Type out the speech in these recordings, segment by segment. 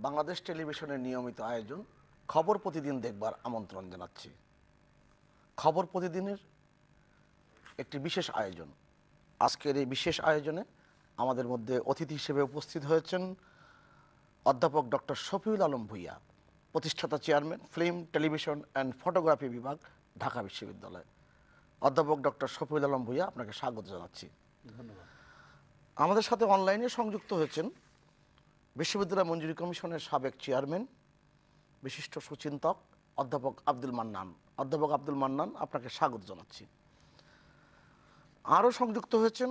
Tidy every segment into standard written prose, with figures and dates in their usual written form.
বাংলাদেশ টেলিভিশনের নিয়মিত আয়োজন খবর প্রতিদিন দেখবার আমন্ত্রণ জানাচ্ছি। খবর প্রতিদিনের একটি বিশেষ আয়োজন। আজকের এই বিশেষ আয়োজনে আমাদের মধ্যে অতিথি হিসেবে উপস্থিত হয়েছেন অধ্যাপক ডক্টর শফিউল আলম ভূঁইয়া, প্রতিষ্ঠাতা chairman, film, television and photography বিভাগ, ঢাকা বিশ্ববিদ্যালয়। অধ্যাপক ডক্টর শফিউল আলম ভূঁইয়া, আপনাকে স্বাগত জানাচ্ছি। ধন্যবাদ। আমাদের সাথে অনলাইনে সংযুক্ত হয়েছেন বিশ্ববিদ্যালয় মঞ্জুরি কমিশনের সাবেক চেয়ারম্যান, বিশিষ্ট সুচিন্তক অধ্যাপক আব্দুল মান্নান। অধ্যাপক আব্দুল মান্নান, আপনাকে স্বাগত জানাচ্ছি। আরও সংযুক্ত হয়েছেন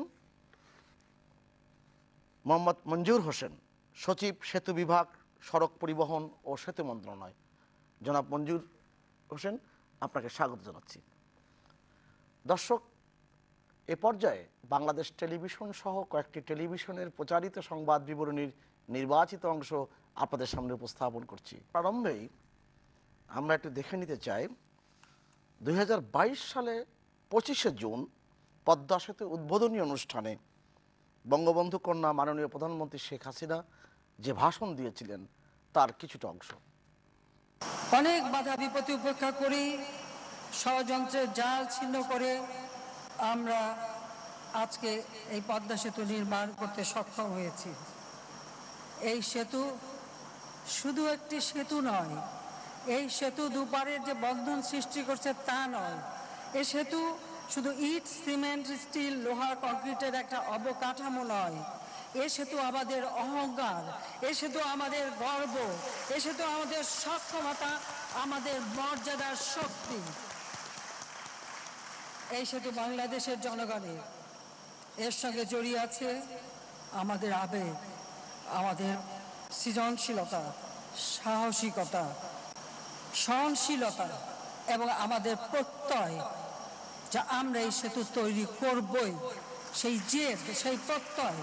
মোহাম্মদ মঞ্জুর হোসেন, সচিব, সেতু বিভাগ, সড়ক পরিবহন ও সেতু মন্ত্রণালয়। জনাব মঞ্জুর হোসেন, আপনাকে স্বাগত জানাচ্ছি। দর্শক, এ পর্যায়ে বাংলাদেশ টেলিভিশন সহ কয়েকটি টেলিভিশনের প্রচারিত সংবাদ বিবরণীর নির্বাচিত অংশ আপনাদের সামনে উপস্থাপন করছি। প্রারম্ভেই আমরা একটু দেখে নিতে চাই 2022 সালে 25শে জুন পদ্মা সেতু উদ্বোধনী অনুষ্ঠানে বঙ্গবন্ধু কন্যা মাননীয় প্রধানমন্ত্রী শেখ হাসিনা যে ভাষণ দিয়েছিলেন তার কিছুটা অংশ। অনেক বাধা বিপত্তি উপেক্ষা করি, ষড়যন্ত্রের জাল ছিন্ন করে আমরা আজকে এই পদ্মা সেতু নির্মাণ করতে সক্ষম হয়েছি। এই সেতু শুধু একটি সেতু নয়, এই সেতু দুপারের যে বন্ধন সৃষ্টি করছে তা নয়। এই সেতু শুধু ইট, সিমেন্ট, স্টিল, লোহা, কংক্রিটের একটা অবকাঠামো নয়। এ সেতু আমাদের অহংকার, এ সেতু আমাদের গর্ব, এ সেতু আমাদের সক্ষমতা, আমাদের মর্যাদার শক্তি। এই সেতু বাংলাদেশের জনগণের, এর সঙ্গে জড়িয়ে আছে আমাদের আবেগ, আমাদের সৃজনশীলতা, সাহসিকতা, সহনশীলতা এবং আমাদের প্রত্যয়, যা আমরা এই সেতু তৈরি করবই, সেই জেদ, সেই প্রত্যয়।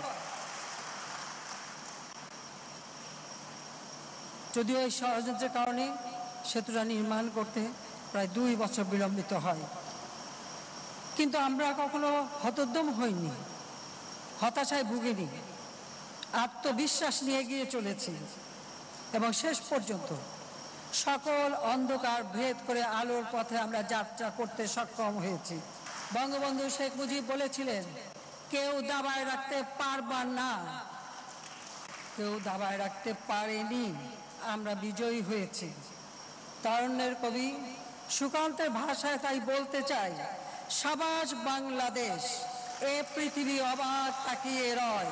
যদিও এই ষড়যন্ত্রের কারণে সেতুটা নির্মাণ করতে প্রায় 2 বছর বিলম্বিত হয়, কিন্তু আমরা কখনো হতোদ্যম হইনি, হতাশায় ভুগিনি, আত্মবিশ্বাস নিয়ে এগিয়ে চলেছি এবং শেষ পর্যন্ত সকল অন্ধকার ভেদ করে আলোর পথে আমরা যাত্রা করতে সক্ষম হয়েছি। বঙ্গবন্ধু শেখ মুজিব বলেছিলেন, কেউ দাবায় রাখতে পারবা না, কেউ দাবায় রাখতে পারেনি, আমরা বিজয়ী হয়েছি। তারুণ্যের কবি সুকান্তের ভাষায় তাই বলতে চাই, সাবাস বাংলাদেশ, এ পৃথিবী অবাক তাকিয়ে রয়,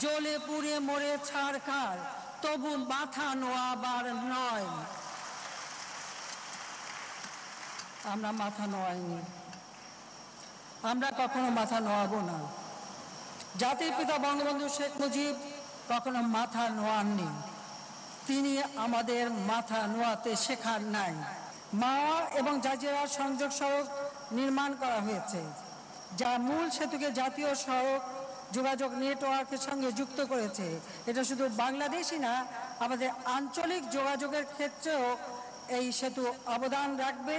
জ্বলে পুড়ে মরে ছারখার, তবু মাথা নোয়াবার নয়। আমরা মাথা নোয়াইনি, আমরা কখনো মাথা নোয়াবো না। জাতির পিতা বঙ্গবন্ধু শেখ মুজিব কখনো মাথা নোয়াননি, তিনি আমাদের মাথা নোয়াতে শেখার নাই। মাওয়া এবং জাজিরা সংযোগ সড়ক নির্মাণ করা হয়েছে, যা মূল সেতুকে জাতীয় সড়ক যোগাযোগ নেটওয়ার্কের সঙ্গে যুক্ত করেছে। এটা শুধু বাংলাদেশই না, আমাদের আঞ্চলিক যোগাযোগের ক্ষেত্রেও এই সেতু অবদান রাখবে।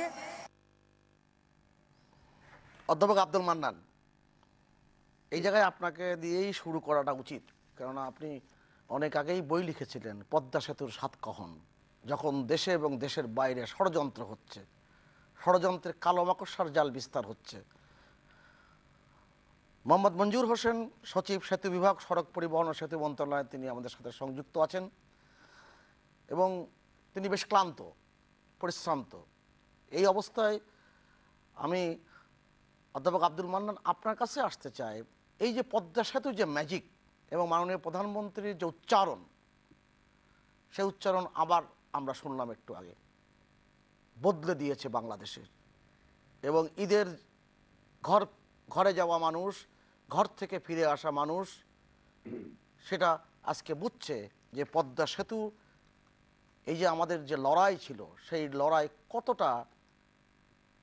অধ্যাপক আব্দুল মান্নান, এই জায়গায় আপনাকে দিয়েই শুরু করাটা উচিত, কেননা আপনি অনেক আগেই বই লিখেছিলেন পদ্মা সেতুর 7 কাহন, যখন দেশে এবং দেশের বাইরে ষড়যন্ত্র হচ্ছে, ষড়যন্ত্রের কালো মাকড়সার জাল বিস্তার হচ্ছে। মোহাম্মদ মঞ্জুর হোসেন, সচিব, সেতু বিভাগ, সড়ক পরিবহন ও সেতু মন্ত্রণালয়ে তিনি আমাদের সাথে সংযুক্ত আছেন এবং তিনি বেশ ক্লান্ত, পরিশ্রান্ত। এই অবস্থায় আমি অধ্যাপক আব্দুল মান্নান আপনার কাছে আসতে চাই, এই যে পদ্মা সেতু যে ম্যাজিক এবং মাননীয় প্রধানমন্ত্রীর যে উচ্চারণ, সেই উচ্চারণ আবার আমরা শুনলাম একটু আগে, বদলে দিয়েছে বাংলাদেশের। এবং ঈদের ঘরে যাওয়া মানুষ, ঘর থেকে ফিরে আসা মানুষ সেটা আজকে বুঝছে যে পদ্মা সেতু, এই যে আমাদের যে লড়াই ছিল, সেই লড়াই কতটা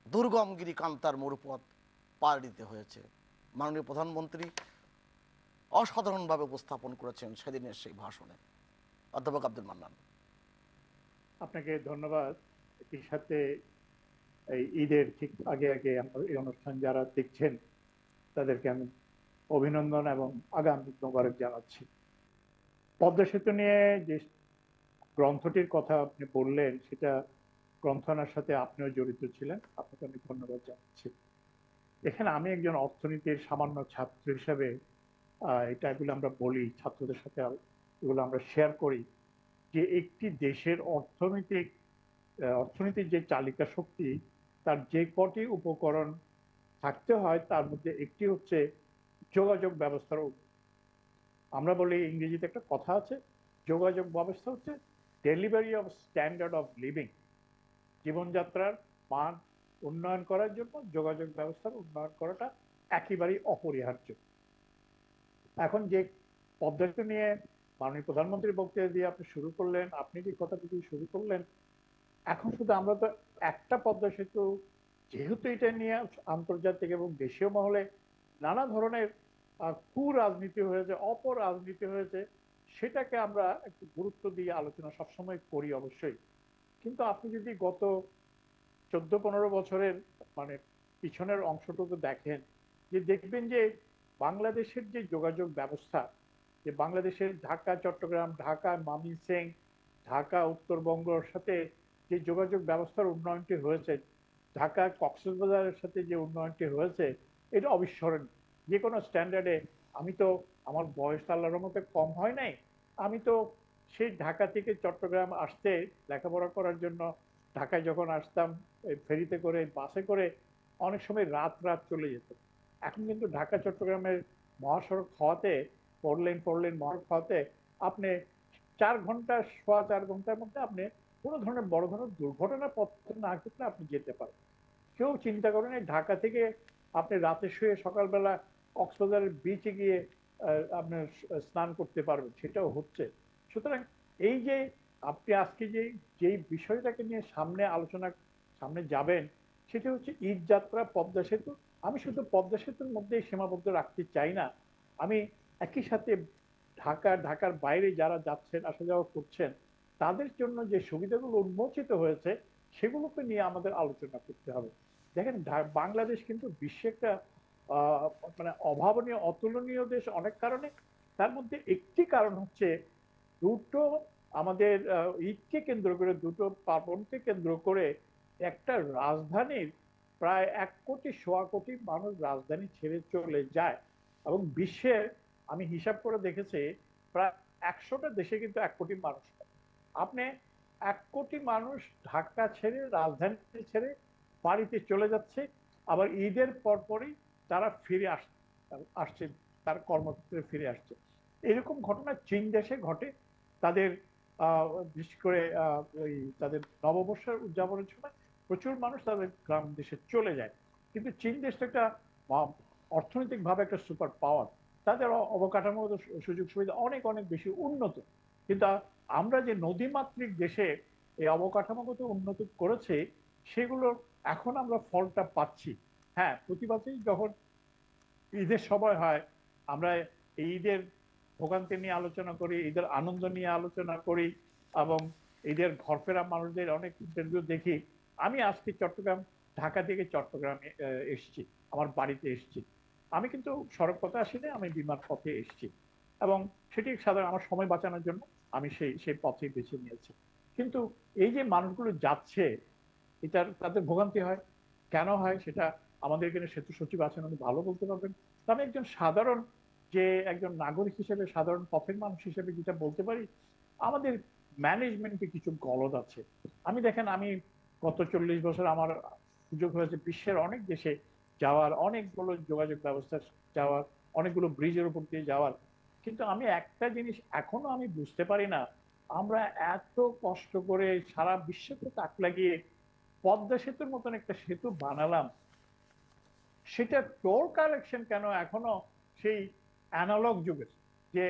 দুর্গমগিরি কান্তার মরুপথ পাড়ি দিতে হয়েছে। মাননীয় প্রধানমন্ত্রী অসাধারণভাবে উপস্থাপন করেছেন সেদিনের সেই ভাষণে। অধ্যাপক আব্দুল মান্নান, আপনাকে ধন্যবাদ। এটির সাথে এই ঈদের ঠিক আগে আগে এই অনুষ্ঠান যারা দেখছেন তাদেরকে আমি অভিনন্দন এবং আগাম মোবারক জানাচ্ছি। পদ্মা সেতু নিয়ে যে গ্রন্থটির কথা আপনি বললেন, সেটা গ্রন্থনার সাথে আপনিও জড়িত ছিলেন, আপনাকে অনেক ধন্যবাদ জানাচ্ছি। এখানে আমি একজন অর্থনীতির সামান্য ছাত্র হিসেবে এগুলো আমরা বলি ছাত্রদের সাথে, এগুলো আমরা শেয়ার করি যে একটি দেশের অর্থনীতির যে চালিকা শক্তি, তার যে কটি উপকরণ থাকতে হয় তার মধ্যে একটি হচ্ছে যোগাযোগ ব্যবস্থার। আমরা বলি ইংরেজিতে একটা কথা আছে, যোগাযোগ ব্যবস্থা হচ্ছে delivery of standard of living. জীবনযাত্রার মান উন্নয়ন করার জন্য যোগাযোগ ব্যবস্থার উন্নয়ন করাটা একেবারেই অপরিহার্য। এখন যে পদ্ধতি নিয়ে মাননীয় প্রধানমন্ত্রীর বক্তব্য দিয়ে আপনি শুরু করলেন, আপনি যে কথাটি দিয়ে শুরু করলেন, এখন শুধু আমরা তো একটা পদ্মা সেতু, যেহেতু এটা নিয়ে আন্তর্জাতিক এবং দেশীয় মহলে নানা ধরনের কুরাজনীতি হয়েছে, অপরাজনীতি হয়েছে, সেটাকে আমরা একটু গুরুত্ব দিয়ে আলোচনা সবসময় করি অবশ্যই। কিন্তু আপনি যদি গত 14-15 বছরের মানে পিছনের অংশটুকু দেখেন, যে দেখবেন যে বাংলাদেশের যে যোগাযোগ ব্যবস্থা, যে বাংলাদেশের ঢাকা চট্টগ্রাম, ঢাকা ময়মনসিংহ, ঢাকা উত্তরবঙ্গের সাথে যে যোগাযোগ ব্যবস্থার উন্নয়নটি হয়েছে, ঢাকা কক্সবাজারের সাথে যে উন্নয়নটি হয়েছে, এটা অবিস্মরণীয়। যে কোনো স্ট্যান্ডার্ডে, আমি তো, আমার বয়স আল্লাহর মতো কম হয় নাই, আমি তো সেই ঢাকা থেকে চট্টগ্রাম আসতে, লেখাপড়া করার জন্য ঢাকায় যখন আসতাম ফেরিতে করে, বাসে করে, অনেক সময় রাত রাত চলে যেত। এখন কিন্তু ঢাকা চট্টগ্রামের মহাসড়ক হওয়াতে, 4 লেন মহাসড়ক হওয়াতে আপনি 4 ঘন্টা, সোয়া 4 ঘন্টার মধ্যে আপনি কোনো ধরনের বড় ধরনের দুর্ঘটনার পথ না ঘটলে আপনি যেতে পারেন। কেউ চিন্তা করেন ঢাকা থেকে আপনি রাতে শুয়ে সকালবেলা কক্সবাজারের বিচে গিয়ে আপনার স্নান করতে পারবেন, সেটাও হচ্ছে। সুতরাং এই যে আপনি আজকে যেই বিষয়টাকে নিয়ে সামনে যাবেন, সেটা হচ্ছে ঈদ যাত্রা পদ্মা সেতু। আমি শুধু পদ্মা সেতুর মধ্যেই সীমাবদ্ধ রাখতে চাই না, আমি একই সাথে ঢাকার বাইরে যারা যাচ্ছেন, আসা যাওয়া করছেন, তাদের জন্য যে সুবিধাগুলো উন্মোচিত হয়েছে সেগুলোকে নিয়ে আমাদের আলোচনা করতে হবে। দেখেন, বাংলাদেশ কিন্তু বিশ্বে একটা মানে অভাবনীয়, অতুলনীয় দেশ অনেক কারণে। তার মধ্যে একটি কারণ হচ্ছে দুটো, আমাদের ঈদকে কেন্দ্র করে, দুটো পার্বণকে কেন্দ্র করে একটা রাজধানীর প্রায় 1 কোটি, 1.25 কোটি মানুষ রাজধানী ছেড়ে চলে যায়। এবং বিশ্বের, আমি হিসাব করে দেখেছি, প্রায় 100টা দেশে কিন্তু 1 কোটি মানুষ। আপনি 1 কোটি মানুষ ঢাকা ছেড়ে, রাজধানী ছেড়ে বাড়িতে চলে যাচ্ছে, আবার ঈদের পরপরই তারা ফিরে আসছে, তার কর্মক্ষেত্রে ফিরে আসছে। এরকম ঘটনা চীন দেশে ঘটে। তাদের বিশেষ করে ওই তাদের নববর্ষের উদযাপনের সময় প্রচুর মানুষ তাদের গ্রাম দেশে চলে যায়। কিন্তু চীন দেশটা একটা অর্থনৈতিক ভাবে একটা সুপার পাওয়ার, তাদের অবকাঠামোগত সুযোগ সুবিধা অনেক অনেক বেশি উন্নত। কিন্তু আমরা যে নদীমাতৃক দেশে এই অবকাঠামোগত উন্নতি করেছে, সেগুলোর এখন আমরা ফলটা পাচ্ছি। হ্যাঁ, প্রতিবারই যখন ঈদের সময় হয়, আমরা এই ঈদের ভোগান্তি নিয়ে আলোচনা করি, ঈদের আনন্দ নিয়ে আলোচনা করি, এবং ঈদের ঘরফেরা মানুষদের অনেক ইন্টারভিউ দেখি। আমি আজকে ঢাকা থেকে চট্টগ্রামে এসেছি, আমার বাড়িতে এসেছি। আমি কিন্তু সড়ক পথে আসিনি, আমি বিমান পথে এসেছি, এবং সেটি সাধারণ আমার সময় বাঁচানোর জন্য আমি সেই পথেই বেছে নিয়েছি। কিন্তু এই যে মানুষগুলো যাচ্ছে, তাদের ভোগান্তি হয়, কেন হয় সেটা আমাদের এখানে সেতু সচিব আছেন, উনি ভালো বলতে পারবেন। আমি একজন নাগরিক হিসেবে, সাধারণ পথের মানুষ হিসেবে যেটা বলতে পারি, আমাদের ম্যানেজমেন্টে কিছু গলদ আছে। আমি গত 40 বছর আমার সুযোগ হয়েছে বিশ্বের অনেক দেশে যাওয়ার, অনেকগুলো যোগাযোগ ব্যবস্থা যাওয়ার, অনেকগুলো ব্রিজের উপর দিয়ে যাওয়ার। কিন্তু আমি একটা জিনিস এখনো আমি বুঝতে পারি না, আমরা এত কষ্ট করে সারা বিশ্বকে তাক লাগিয়ে পদ্মা সেতুর মতন একটা সেতু বানালাম, সেটা টোল কালেকশন কেন এখনো সেই অ্যানালগ যুগের, যে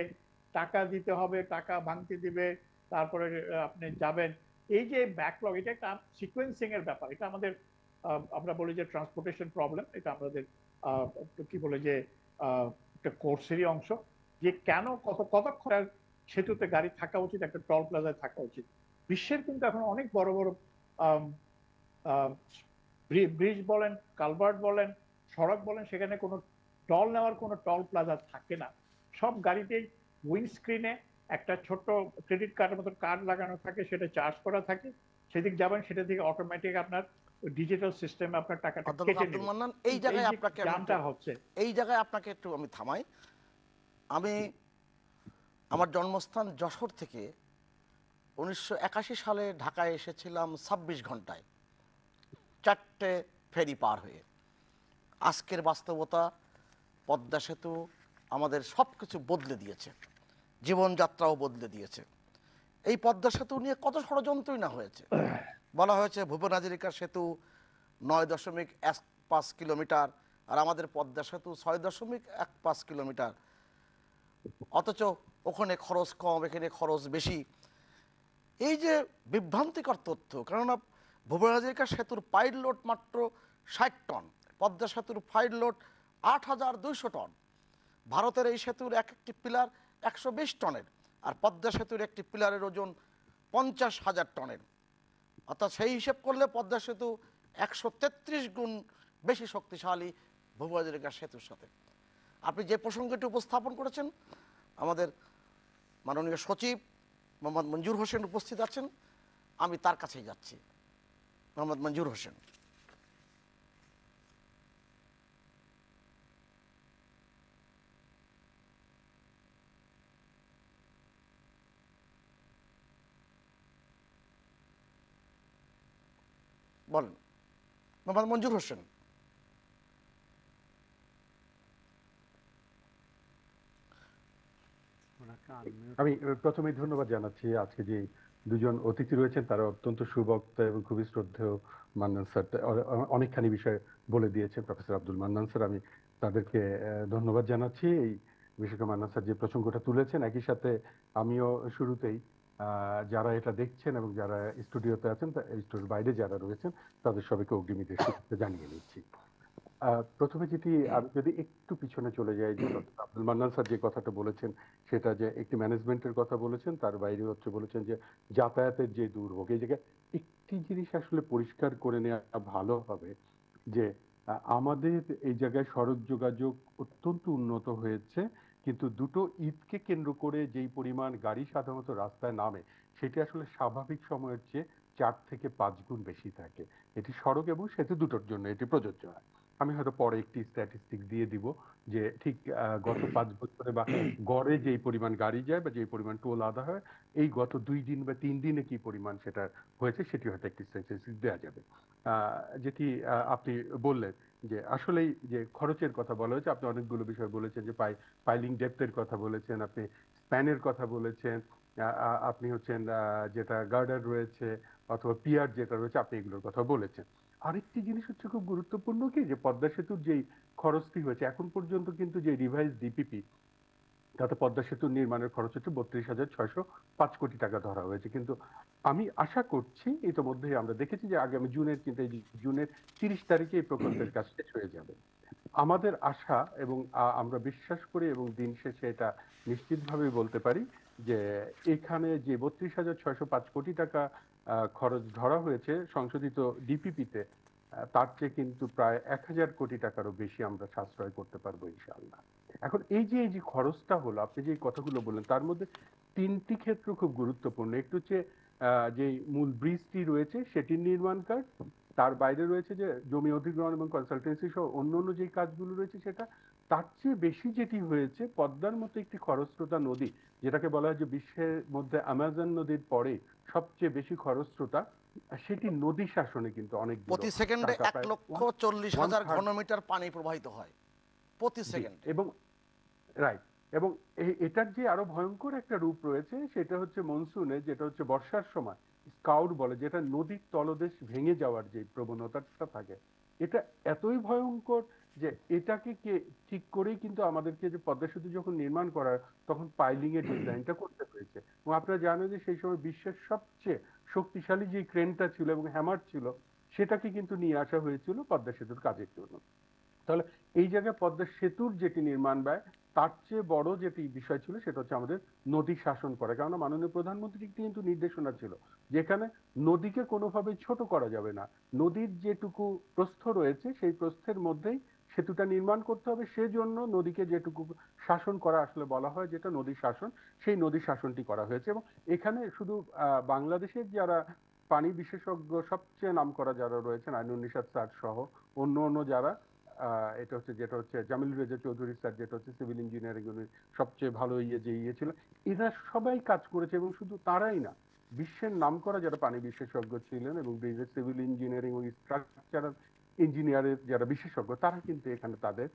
টাকা দিতে হবে, টাকা ভাঙতে দিবে, তারপরে আপনি যাবেন। এই যে ব্যাকলগ, এটা একটা সিকোয়েন্সিং এর ব্যাপার। এটা আমাদের, আমরা বলি যে ট্রান্সপোর্টেশন প্রবলেম, এটা আমাদের কি বলে যে একটা কোর্সেরই অংশ, যে কেন কতক্ষণ সেতুতে গাড়ি থাকা উচিত, একটা টোল প্লাজায় থাকা উচিত। বিশ্বের কিন্তু এখন অনেক বড় বড় ব্রিজ বলেন, কালভার্ট বলেন, সড়ক বলেন, সেখানে কোনো টোল নেওয়ার কোনো টোল প্লাজা থাকে না। সব গাড়িতেই উইন্ডস্ক্রিনে একটা ছোট্ট ক্রেডিট কার্ডের মতো কার্ড লাগানো থাকে, সেটা চার্জ করা থাকে, সেদিক যাবেন, সেটা থেকে অটোমেটিক আপনার ডিজিটাল সিস্টেমে আপনার টাকাটা অধ্যাপক কেটে আব্দুল নেবে। মান্নান, এই এই জায়গায় যে আপনাকে আমি একটু জামটা হচ্ছে। এই জায়গায় আপনাকে একটু আমি থামাই। আমি আমার জন্মস্থান যশোর থেকে 1981 সালে ঢাকায় এসেছিলাম 26 ঘন্টায়, 4টে ফেরি পার হয়ে। আজকের বাস্তবতা, পদ্মা সেতু আমাদের সব কিছু বদলে দিয়েছে, জীবনযাত্রাও বদলে দিয়েছে। এই পদ্মা সেতু নিয়ে কত ষড়যন্ত্রই না হয়েছে। বলা হয়েছে ভূপেন হাজরিকার সেতু 9.15 কিলোমিটার, আর আমাদের পদ্মা সেতু 6.15 কিলোমিটার, অথচ ওখানে খরচ কম, এখানে খরচ বেশি। এই যে বিভ্রান্তিকর তথ্য, কেননা ভূপেন হাজরিকা সেতুর পাইল লোড মাত্র 60 টন, পদ্মা সেতুর পাইল লোড 8,200 টন। ভারতের এই সেতুর এক একটি পিলার 120 টনের, আর পদ্মা সেতুর একটি পিলারের ওজন 50,000 টনের। অর্থাৎ সেই হিসেব করলে পদ্মা সেতু 133 গুণ বেশি শক্তিশালী ভূপেন হাজরিকা সেতুর সাথে। আপনি যে প্রসঙ্গটি উপস্থাপন করেছেন, আমাদের মাননীয় সচিব মোহাম্মদ মঞ্জুর হোসেন উপস্থিত আছেন, আমি তার কাছেই যাচ্ছি। মোহাম্মদ মঞ্জুর হোসেন। বলেন মোহাম্মদ মঞ্জুর হোসেন। আমি প্রথমেই ধন্যবাদ জানাচ্ছি আজকে যে দুজন অতিথি রয়েছেন, তারা অত্যন্ত সুবক্তা এবং খুবই শ্রদ্ধেয়। মান্নান স্যার অনেকখানি বিষয় বলে দিয়েছেন, প্রফেসর আব্দুল মান্নান স্যার, আমি তাদেরকে ধন্যবাদ জানাচ্ছি। এই বিশেষ করে মান্নান স্যার যে প্রসঙ্গটা তুলেছেন, একই সাথে আমিও শুরুতেই যারা এটা দেখছেন এবং যারা স্টুডিওতে আছেন, স্টুডিওর বাইরে যারা রয়েছেন, তাদের সবাইকে অগ্রিমীদের শুভেচ্ছা জানিয়ে নিচ্ছি। প্রথমে যেটি, আমি যদি একটু পিছনে চলে যাই, যে আব্দুল মান্নান স্যার যে কথাটা বলেছেন, সেটা যে একটি ম্যানেজমেন্টের কথা বলেছেন, তার বাইরে হচ্ছে বলেছেন যে যাতায়াতের যে দুর্ভোগ। এই জায়গায় একটি জিনিস আসলে পরিষ্কার করে নেওয়া ভালো হবে, যে আমাদের এই জায়গায় সড়ক যোগাযোগ অত্যন্ত উন্নত হয়েছে, কিন্তু দুটো ঈদকে কেন্দ্র করে যেই পরিমাণ গাড়ি সাধারণত রাস্তায় নামে, সেটি আসলে স্বাভাবিক সময়ের চেয়ে 4 থেকে 5 গুণ বেশি থাকে। এটি সড়ক এবং সেতু দুটোর জন্য এটি প্রযোজ্য হয়। আমি হয়তো পরে একটি স্ট্যাটিস্টিক দিয়ে দিব যে ঠিক গত 5 বছরে বা গড়ে যেই পরিমাণ গাড়ি যায় বা যেই পরিমাণ টোল আদা হয়, এই গত 2 দিন বা 3 দিনে কি পরিমাণ সেটা হয়েছে, সেটি হয়তো একটি স্ট্যাটিস্টিক দেওয়া যাবে। যেটি আপনি বললেন যে আসলেই যে খরচের কথা বলা হয়েছে, আপনি অনেকগুলো বিষয় বলেছেন, যে পাইলিং ডেপথের কথা বলেছেন, আপনি স্প্যানের কথা বলেছেন, আপনি হচ্ছেন যেটা গার্ডার রয়েছে অথবা পিয়ার যেটা রয়েছে, আপনি এগুলোর কথা বলেছেন। আরেকটি জিনিস হচ্ছে খুব গুরুত্বপূর্ণ, কি যে পদ্মা সেতুর যেই খরচটি হয়েছে এখন পর্যন্ত, কিন্তু যে রিভাইজ ডিপিপি, তাতে পদ্মা সেতুর নির্মাণের খরচ হচ্ছে 32,605 কোটি টাকা ধরা হয়েছে। কিন্তু আমি আশা করছি, ইতিমধ্যেই আমরা দেখেছি যে আগামী জুনের, কিন্তু এই জুনের 30 তারিখে এই প্রকল্পের কাজ শেষ হয়ে যাবে। আমাদের আশা এবং আমরা বিশ্বাস করি এবং দিন শেষে এটা নিশ্চিতভাবে বলতে পারি যে এখানে যে 32,605 কোটি টাকা খরচ ধরা হয়েছে সংশোধিত ডিপিপিতে, তার চেয়ে কিন্তু প্রায় 1,000 কোটি টাকারও বেশি আমরা সাশ্রয় করতে পারবো ইনশাআল্লাহ। এখন এই যে খরচটা হলো, আপনি যে কথাগুলো বললেন, তার মধ্যে 3টি ক্ষেত্র খুব গুরুত্বপূর্ণ। একটু হচ্ছে যে মূল ব্রিজটি রয়েছে সেটির নির্মাণ কাজ, তার বাইরে রয়েছে যে জমি অধিগ্রহণ এবং কনসালটেন্সি সহ অন্যান্য যে কাজগুলো রয়েছে সেটা। তার চেয়ে বেশি যেটি হয়েছে, পদ্মার মতো একটি খরস্রোতা নদী, যেটাকে বলা হয় যে বিশ্বের মধ্যে অ্যামাজন নদীর পরে সবচেয়ে বেশি খরস্রোতা, সেটি নদী শাসনে কিন্তু অনেক প্রতি সেকেন্ডে 1,40,000 ঘনমিটার পানি প্রবাহিত হয় প্রতি সেকেন্ডে। এবং রাইট, এবং এটার যে আরো ভয়ঙ্কর একটা রূপ রয়েছে, সেটা হচ্ছে মনসুনে, যেটা হচ্ছে বর্ষার সময় স্কাউট বলে, যেটা নদীর তলদেশ ভেঙে যাওয়ার যে প্রবণতাটা থাকে, এটা এতই ভয়ঙ্কর যে এটাকে কে ঠিক করেই কিন্তু আমাদেরকে, যে পদ্মা সেতু যখন নির্মাণ করা, তখন পাইলিং এর ডিজাইনটা করতে হয়েছে। এবং আপনারা জানেন যে সেই সময় বিশ্বের সবচেয়ে শক্তিশালী যে ক্রেনটা ছিল এবং হ্যামার ছিল, সেটাকে কিন্তু নিয়ে আসা হয়েছিল পদ্মা সেতুর কাজের জন্য। তাহলে এই জায়গায় পদ্মা সেতুর যেটি নির্মাণ ব্যয়, তার চেয়ে বড় যেটি বিষয় ছিল সেটা হচ্ছে আমাদের নদী শাসন করা। কেননা মাননীয় প্রধানমন্ত্রীর কিন্তু নির্দেশনা ছিল যেখানে নদীকে কোনোভাবেই ছোট করা যাবে না, নদীর যেটুকু প্রস্থ রয়েছে সেই প্রস্থের মধ্যেই সেতুটা নির্মাণ করতে হবে, সেজন্য নদীকে যেটুকু শাসন করা আসলে বলা হয় যেটা নদী শাসন, সেই নদী শাসনটি করা হয়েছে। এবং এখানে শুধু বাংলাদেশের যারা পানি বিশেষজ্ঞ সবচেয়ে নামকরা যারা রয়েছেন, আইনুন নিশাত স্যার সহ অন্য অন্য যারা, এটা হচ্ছে যেটা হচ্ছে জামিল রেজা চৌধুরী স্যার, যেটা হচ্ছে সিভিল ইঞ্জিনিয়ারিং সবচেয়ে ভালো ইয়ে ছিল, এরা সবাই কাজ করেছে। এবং শুধু তারাই না, বিশ্বের নামকরা যারা পানি বিশেষজ্ঞ ছিলেন এবং ব্রিজের সিভিল ইঞ্জিনিয়ারিং ও স্ট্রাকচারাল ইঞ্জিনিয়ারের যারা বিশেষজ্ঞ, তারা কিন্তু এখানে তাদের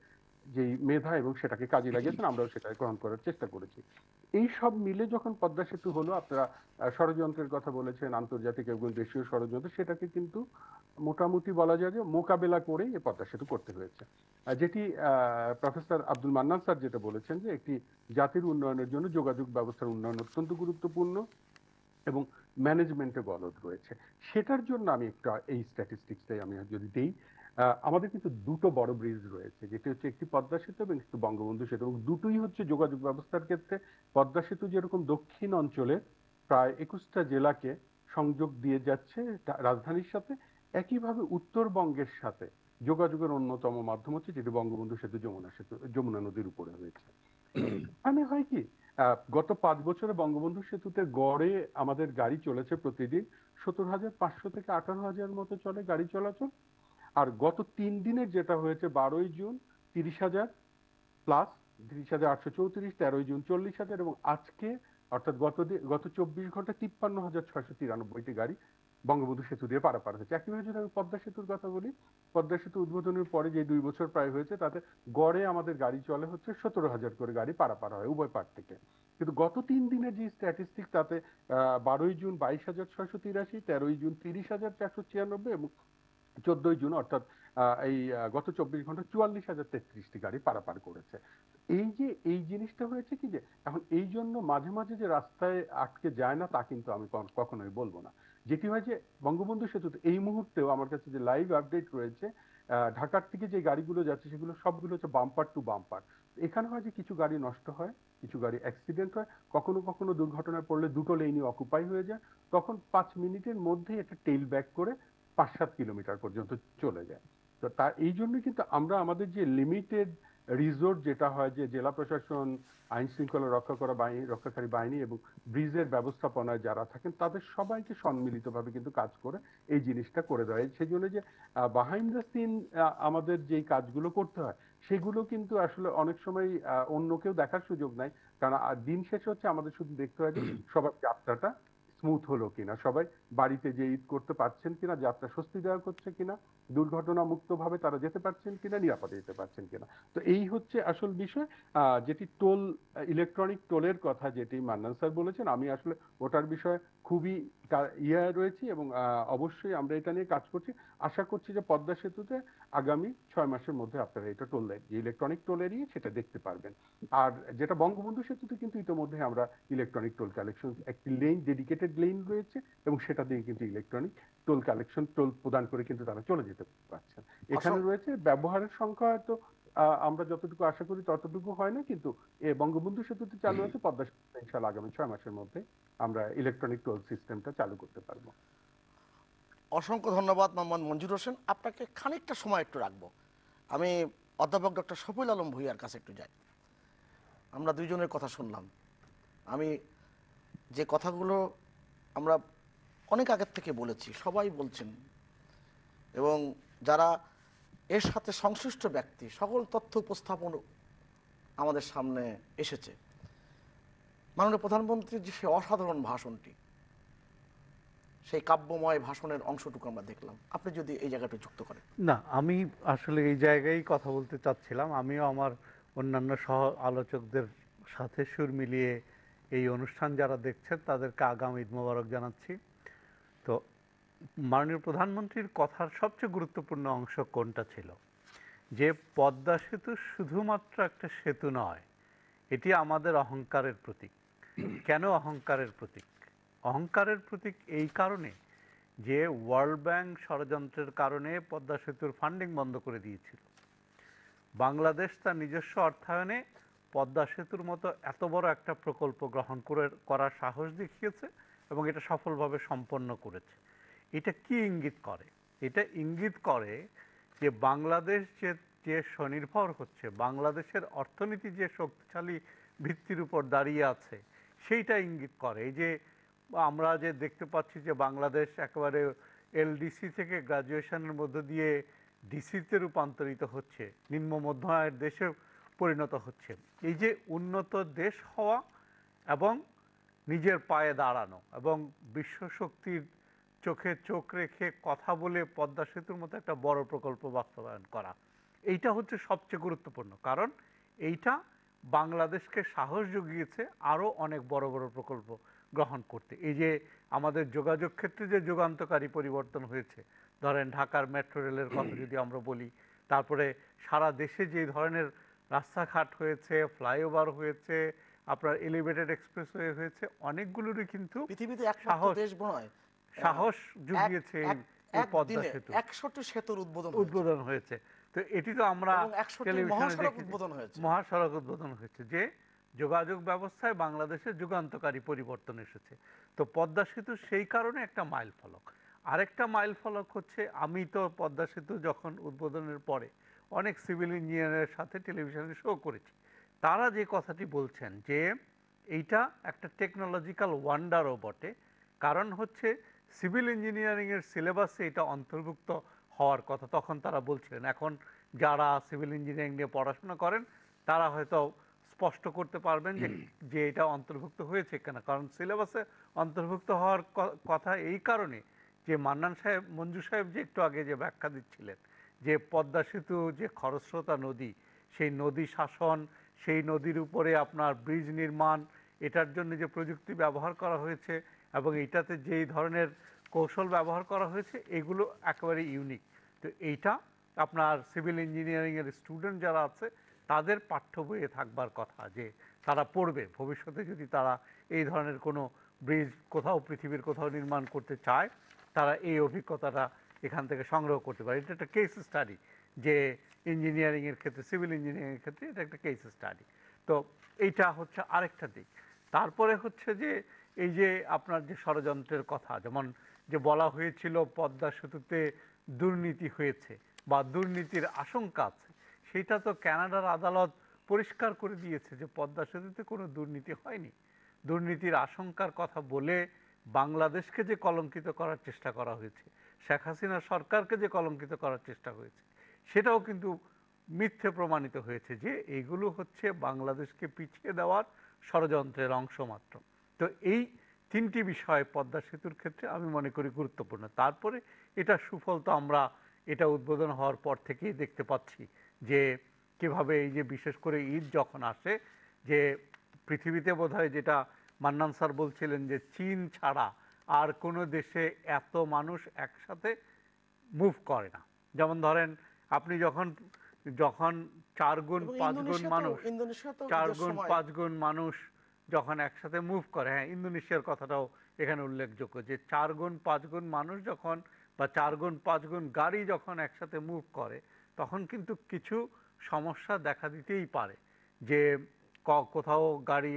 যেই মেধা এবং সেটাকে কাজে লাগিয়েছেন, আমরাও সেটা গ্রহণ করার চেষ্টা করেছি। এই সব মিলে যখন পদ্মা সেতু হলো, আপনারা ষড়যন্ত্রের কথা বলেছেন, আন্তর্জাতিক এবং দেশীয় ষড়যন্ত্র, সেটাকে কিন্তু মোটামুটি বলা যায় যে মোকাবেলা করেই এই পদ্মা সেতু করতে হয়েছে। যেটি প্রফেসর আব্দুল মান্নান স্যার যেটা বলেছেন যে একটি জাতির উন্নয়নের জন্য যোগাযোগ ব্যবস্থার উন্নয়ন অত্যন্ত গুরুত্বপূর্ণ এবং ম্যানেজমেন্টে গলদ রয়েছে। সেটার জন্য আমি একটা এই স্ট্যাটিস্টিক্সটাই আমি যদি দেই, আমাদের কিন্তু দুটো বড় ব্রিজ রয়েছে, যেটি হচ্ছে একটি পদ্মা সেতু এবং একটি বঙ্গবন্ধু সেতু, এবং দুটোই হচ্ছে যোগাযোগ ব্যবস্থার ক্ষেত্রে পদ্মা সেতু যেরকম দক্ষিণ অঞ্চলে প্রায় 21টা জেলাকে সংযোগ দিয়ে যাচ্ছে রাজধানীর সাথে, একইভাবে উত্তরবঙ্গের সাথে যোগাযোগের অন্যতম মাধ্যম হচ্ছে যেটি বঙ্গবন্ধু সেতু, যমুনা নদীর উপরে হয়েছে। মানে হয় কি, গত 5 বছরে বঙ্গবন্ধু সেতুতে গড়ে আমাদের গাড়ি চলেছে প্রতিদিন 17,500 থেকে 18,000 মতো চলে গাড়ি চলাচল। আর গত 3 দিনের যেটা হয়েছে 12ই জুন 30,000 প্লাস, 30,834, 13ই জুন 40,000, এবং আজকে অর্থাৎ গত 24 ঘন্টা 53,693টি গাড়ি বঙ্গবন্ধু সেতু দিয়ে পারাপার হয়েছে। একইভাবে যদি আমি পদ্মা সেতুর কথা বলি, পদ্মা সেতু উদ্বোধনের পরে যে 2 বছর প্রায় হয়েছে, তাতে গড়ে আমাদের গাড়ি চলে হচ্ছে 17,000 করে গাড়ি পারাপার হয় উভয় পার থেকে। কিন্তু গত 3 দিনের যে স্ট্যাটিস্টিক, তাতে 12ই জুন 22,683, 13ই জুন 30,496 এবং 14ই জুন অর্থাৎ এই গত 24 ঘন্টা 44,033টি গাড়ি পারাপার করেছে। এই যে এই জিনিসটা হয়েছে কি, যে এখন এই জন্য মাঝে মাঝে যে রাস্তায় আটকে যায় না তা কিন্তু আমি কখনোই বলবো না। যেটি হয় যে বঙ্গবন্ধু সেতুতে এই মুহূর্তেও আমার কাছে যে লাইভ আপডেট রয়েছে, ঢাকার থেকে যে গাড়িগুলো যাচ্ছে সেগুলো সবগুলো হচ্ছে বাম্পার টু বাম্পার। এখানে হয় যে কিছু গাড়ি নষ্ট হয়, কিছু গাড়ি অ্যাক্সিডেন্ট হয়, কখনো কখনো দুর্ঘটনায় পড়লে দুটো লেনই অকুপাই হয়ে যায়, তখন 5 মিনিটের মধ্যেই একটা টেইল ব্যাক করে 5-7 কিলোমিটার পর্যন্ত চলে যায়। তো এই জন্যই কিন্তু আমরা আমাদের যে লিমিটেড রিসোর্ট যেটা হয়, যে জেলা প্রশাসন, আইন শৃঙ্খলা রক্ষাকারী বাহিনী এবং ব্রিজের ব্যবস্থাপনায় যারা থাকেন, তাদের সবাইকে সম্মিলিতভাবে কিন্তু কাজ করে এই জিনিসটা করে দেয়। সেই জন্য যে বিহাইন্ড দ্য সিন আমাদের যেই কাজগুলো করতে হয়, সেগুলো কিন্তু আসলে অনেক সময় অন্য কেউ দেখার সুযোগ নাই। কারণ দিন শেষে হচ্ছে আমাদের শুধু দেখতে হয় যে সবার যাত্রাটা স্মুথ হলো কিনা, সবাই বাড়িতে যে ঈদ করতে পারছেন কিনা, যাত্রা স্বস্তিদায়ক হচ্ছে কিনা, দুর্ঘটনা মুক্ত ভাবে তারা যেতে পারছেন কিনা, নিরাপদে যেতে পারছেন কিনা। তো এই হচ্ছে আসল বিষয়। যেটি টোল, ইলেকট্রনিক টোলের কথা যেটি মান্নান স্যার বলেছেন, আমি আসলে ওটার বিষয়ে খুবই রয়েছি এবং অবশ্যই আমরা এটা নিয়ে কাজ করছি। আশা করছি যে পদ্মা সেতুতে আগামী 6 মাসের মধ্যে আপনারা এটা টোল, যে ইলেকট্রনিক টোল এরিয়া, সেটা দেখতে পারবেন। আর যেটা বঙ্গবন্ধু সেতুতে কিন্তু ইতিমধ্যে আমরা ইলেকট্রনিক টোল কালেকশন, একটি লেন, ডেডিকেটেড লেন রয়েছে এবং সেটা দিয়ে কিন্তু ইলেকট্রনিক টোল কালেকশন, টোল প্রদান করে কিন্তু তারা চলে যেতে পারছেন। এখানে রয়েছে ব্যবহারের সংখ্যা হয়তো আমরা যতটুকু আশা করি ততটুকু হয় না, কিন্তু বঙ্গবন্ধু সেতুতে চালু আছে, পদ্মা সেতুতে ইনশাআল্লাহ আগামী 6 মাসের মধ্যে আমরা ইলেকট্রনিক টোল সিস্টেমটা চালু করতে পারবো। অসংখ্য ধন্যবাদ মোহাম্মদ মঞ্জুর হোসেন। আপনাকে খানিকটা সময় একটু রাখবো। আমি অধ্যাপক ডক্টর শফিউল আলম ভূঁইয়ার কাছে একটু যাই। আমরা দুইজনের কথা শুনলাম। আমি যে কথাগুলো আমরা অনেক আগের থেকে বলেছি, সবাই বলছেন, এবং যারা এর সাথে সংশ্লিষ্ট ব্যক্তি, সকল তথ্য উপস্থাপন আমাদের সামনে এসেছে। মাননীয় প্রধানমন্ত্রীর যে সে অসাধারণ ভাষণটি, সেই কাব্যময় ভাষণের অংশটুকু আমরা দেখলাম। আপনি যদি এই জায়গাটা যুক্ত করেন। না, আমি আসলে এই জায়গায় কথা বলতে চাচ্ছিলাম। আমিও আমার অন্যান্য সহ আলোচকদের সাথে সুর মিলিয়ে এই অনুষ্ঠান যারা দেখছেন তাদেরকে আগাম ঈদ মোবারক জানাচ্ছি। তো মাননীয় প্রধানমন্ত্রীর কথার সবচেয়ে গুরুত্বপূর্ণ অংশ কোনটা ছিল, যে পদ্মা সেতু শুধুমাত্র একটা সেতু নয়, এটি আমাদের অহংকারের প্রতীক। কেন অহংকারের প্রতীক? অহংকারের প্রতীক এই কারণে যে ওয়ার্ল্ড ব্যাংক ষড়যন্ত্রের কারণে পদ্মা সেতুর ফান্ডিং বন্ধ করে দিয়েছিল। বাংলাদেশ তার নিজস্ব অর্থায়নে পদ্মা সেতুর মতো এত বড় একটা প্রকল্প গ্রহণ করার সাহস দেখিয়েছে এবং এটা সফলভাবে সম্পন্ন করেছে। এটা কি ইঙ্গিত করে? এটা ইঙ্গিত করে যে বাংলাদেশ যে যে স্বনির্ভর হচ্ছে, বাংলাদেশের অর্থনীতি যে শক্তিশালী ভিত্তির উপর দাঁড়িয়ে আছে সেইটা ইঙ্গিত করে। এই যে আমরা যে দেখতে পাচ্ছি যে বাংলাদেশ একেবারে এলডিসি থেকে গ্রাজুয়েশনের মধ্য দিয়ে ডিসিতে রূপান্তরিত হচ্ছে, নিম্ন মধ্য আয়ের দেশে পরিণত হচ্ছে। এই যে উন্নত দেশ হওয়া এবং নিজের পায়ে দাঁড়ানো এবং বিশ্ব শক্তির চোখে চোখ রেখে কথা বলে পদ্মা সেতুর মতো একটা বড় প্রকল্প বাস্তবায়ন করা, এইটা হচ্ছে সবচেয়ে গুরুত্বপূর্ণ। কারণ এইটা বাংলাদেশকে সাহস জুগিয়েছে আরও অনেক বড় বড় প্রকল্প গ্রহণ করতে। এই যে আমাদের যোগাযোগ ক্ষেত্রে যে যুগান্তকারী পরিবর্তন হয়েছে, ধরেন ঢাকার মেট্রো রেলের কথা যদি আমরা বলি, তারপরে সারা দেশে যে ধরনের রাস্তাঘাট হয়েছে, ফ্লাইওভার হয়েছে, আপনার এলিভেটেড এক্সপ্রেসওয়ে হয়েছে, অনেকগুলোরই কিন্তু পৃথিবীতে একমাত্র দেশ নয় সাহস জুগিয়েছে এই পদ্মা সেতু। 100টি সেতুর উদ্বোধন হয়েছে। তো এটি তো আমরা টেলিভিশনে দেখেছি, মহাসড়ক উদ্বোধন হয়েছে, যে যোগাযোগ ব্যবস্থায় বাংলাদেশের যুগান্তকারী পরিবর্তন এসেছে। তো পদ্মা সেতু সেই কারণে একটা মাইল ফলক। আরেকটা মাইল ফলক হচ্ছে, আমি তো পদ্মা সেতু যখন উদ্বোধনের পরে অনেক সিভিল ইঞ্জিনিয়ারের সাথে টেলিভিশনে শো করেছি, তারা যে কথাটি বলছেন যে এইটা একটা টেকনোলজিক্যাল ওয়ান্ডারও বটে। কারণ হচ্ছে সিভিল ইঞ্জিনিয়ারিংয়ের সিলেবাসে এটা অন্তর্ভুক্ত হওয়ার কথা। তখন তারা বলছিলেন, এখন যারা সিভিল ইঞ্জিনিয়ারিং নিয়ে পড়াশোনা করেন তারা হয়তো স্পষ্ট করতে পারবেন যে এটা অন্তর্ভুক্ত হয়েছে কিনা। কারণ সিলেবাসে অন্তর্ভুক্ত হওয়ার কথা এই কারণে যে মান্নান সাহেব, মঞ্জু সাহেব যে একটু আগে যে ব্যাখ্যা দিচ্ছিলেন যে পদ্মা সেতু যে খরস্রোতা নদী, সেই নদী শাসন, সেই নদীর উপরে আপনার ব্রিজ নির্মাণ, এটার জন্য যে প্রযুক্তি ব্যবহার করা হয়েছে এবং এইটাতে যেই ধরনের কৌশল ব্যবহার করা হয়েছে, এগুলো একেবারে ইউনিক। তো এইটা আপনার সিভিল ইঞ্জিনিয়ারিংয়ের স্টুডেন্ট যারা আছে তাদের পাঠ্য বইয়ে থাকবার কথা, যে তারা পড়বে ভবিষ্যতে যদি তারা এই ধরনের কোনো ব্রিজ কোথাও পৃথিবীর কোথাও নির্মাণ করতে চায়, তারা এই অভিজ্ঞতাটা এখান থেকে সংগ্রহ করতে পারে। এটা একটা কেস স্টাডি, যে ইঞ্জিনিয়ারিংয়ের ক্ষেত্রে, সিভিল ইঞ্জিনিয়ারিংয়ের ক্ষেত্রে এটা একটা কেস স্টাডি। তো এইটা হচ্ছে আরেকটা দিক। তারপরে হচ্ছে যে এই যে আপনার যে ষড়যন্ত্রের কথা, যেমন যে বলা হয়েছিল পদ্মা সেতুতে দুর্নীতি হয়েছে বা দুর্নীতির আশঙ্কা আছে, সেটা তো কানাডার আদালত পরিষ্কার করে দিয়েছে যে পদ্মা সেতুতে কোনো দুর্নীতি হয়নি। দুর্নীতির আশঙ্কার কথা বলে বাংলাদেশকে যে কলঙ্কিত করার চেষ্টা করা হয়েছে, শেখ হাসিনা সরকারকে যে কলঙ্কিত করার চেষ্টা হয়েছে, সেটাও কিন্তু মিথ্যে প্রমাণিত হয়েছে, যে এইগুলো হচ্ছে বাংলাদেশকে পিছিয়ে দেওয়ার ষড়যন্ত্রের অংশ মাত্র। তো এই তিনটি বিষয় পদ্মা সেতুর ক্ষেত্রে আমি মনে করি গুরুত্বপূর্ণ। তারপরে এটা সুফল তো আমরা এটা উদ্বোধন হওয়ার পর থেকেই দেখতে পাচ্ছি, যে কিভাবে এই যে বিশেষ করে ঈদ যখন আসে, যে পৃথিবীতে বোধহয় যেটা মান্নান স্যার বলছিলেন যে চীন ছাড়া আর কোনো দেশে এত মানুষ একসাথে মুভ করে না। যেমন ধরেন আপনি যখন 4 গুণ 5 গুণ মানুষ, 4 গুণ 5 গুণ মানুষ যখন একসাথে মুভ করে, হ্যাঁ ইন্দোনেশিয়ার কথাটাও এখানে উল্লেখযোগ্য, যে 4 গুণ 5 গুণ মানুষ যখন বা 4 গুণ 5 গুণ গাড়ি যখন একসাথে মুভ করে, তখন কিন্তু কিছু সমস্যা দেখা দিতেই পারে, যে কোথাও গাড়ি